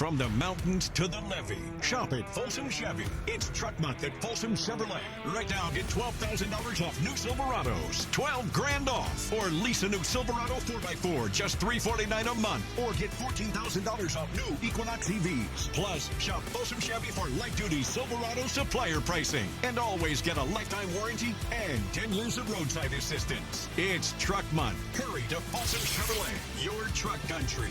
From the mountains to the levee, shop at Folsom Chevy. It's Truck Month at Folsom Chevrolet. Right now, get $12,000 off new Silverados, $12,000 off, or lease a new Silverado 4x4, just $349 a month, or get $14,000 off new Equinox EVs. Plus, shop Folsom Chevy for light-duty Silverado supplier pricing, and always get a lifetime warranty and 10 years of roadside assistance. It's Truck Month. Hurry to Folsom Chevrolet, your truck country.